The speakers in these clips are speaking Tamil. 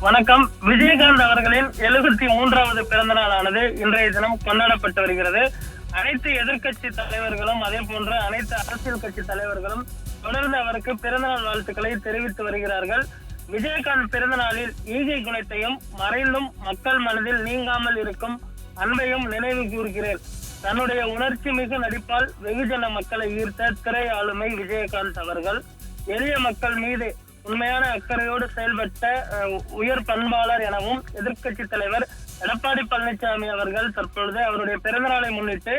வணக்கம். விஜயகாந்த் அவர்களின் 73வது பிறந்த நாளானது இன்றைய தினம் கொண்டாடப்பட்டு வருகிறது. அனைத்து எதிர்கட்சி தலைவர்களும் அதே போன்ற அனைத்து அரசியல் கட்சி தலைவர்களும் தொடர்ந்து அவருக்கு பிறந்தநாள் வாழ்த்துக்களை தெரிவித்து வருகிறார்கள். விஜயகாந்த் பிறந்த நாளில் ஈகை குணத்தையும் மறைந்தும் மக்கள் மனதில் நீங்காமல் இருக்கும் அன்பையும் நினைவு கூறுகிறேன். தன்னுடைய உணர்ச்சி மிகு நடிப்பால் வெகுஜன மக்களை ஈர்த்த திரை ஆளுமை விஜயகாந்த் அவர்கள். எளிய மக்கள் மீது உண்மையான அக்கறையோடு செயல்பட்ட உயர் பண்பாளர் எனவும் எதிர்கட்சி தலைவர் எடப்பாடி பழனிசாமி அவர்கள் தற்பொழுது அவருடைய பிறந்த நாளை முன்னிட்டு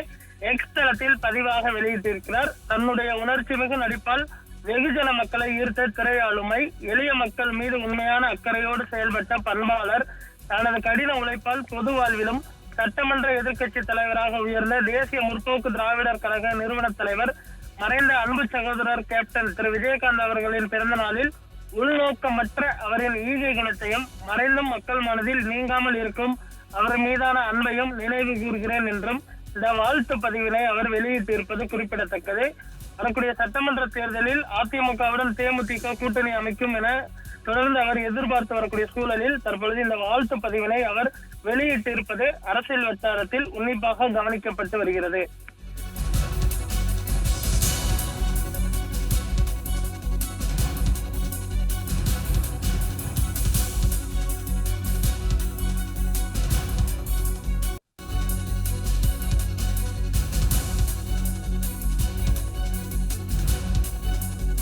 எக்ஸ் தளத்தில் பதிவாக வெளியிட்டிருக்கிறார். தன்னுடைய உணர்ச்சி மிகு நடிப்பால் வெகுஜன மக்களை ஈர்த்த திரை ஆளுமை, எளிய மக்கள் மீது உண்மையான அக்கறையோடு செயல்பட்ட பண்பாளர், தனது கடின உழைப்பால் பொது வாழ்விலும் சட்டமன்ற எதிர்கட்சி தலைவராக உயர்ந்த தேசிய முற்போக்கு திராவிடர் கழக நிறுவன தலைவர் மறைந்த அன்பு சகோதரர் கேப்டன் திரு விஜயகாந்த் அவர்களின் பிறந்த நாளில் உள்நோக்கமற்ற அவரின் ஈகை குணத்தையும் மறைந்தும் மக்கள் மனதில் நீங்காமல் இருக்கும் அவர் மீதான அன்பையும் நினைவு கூறுகிறேன் என்றும் இந்த வாழ்த்து பதிவினை அவர் வெளியிட்டிருப்பது குறிப்பிடத்தக்கது. வரக்கூடிய சட்டமன்ற தேர்தலில் அதிமுகவுடன் தேமுதிக கூட்டணி அமைக்கும் என தொடர்ந்து அவர் எதிர்பார்த்து வரக்கூடிய சூழலில் தற்பொழுது இந்த வாழ்த்து பதிவினை அவர் வெளியிட்டிருப்பது அரசியல் வட்டாரத்தில் உன்னிப்பாக கவனிக்கப்பட்டு வருகிறது.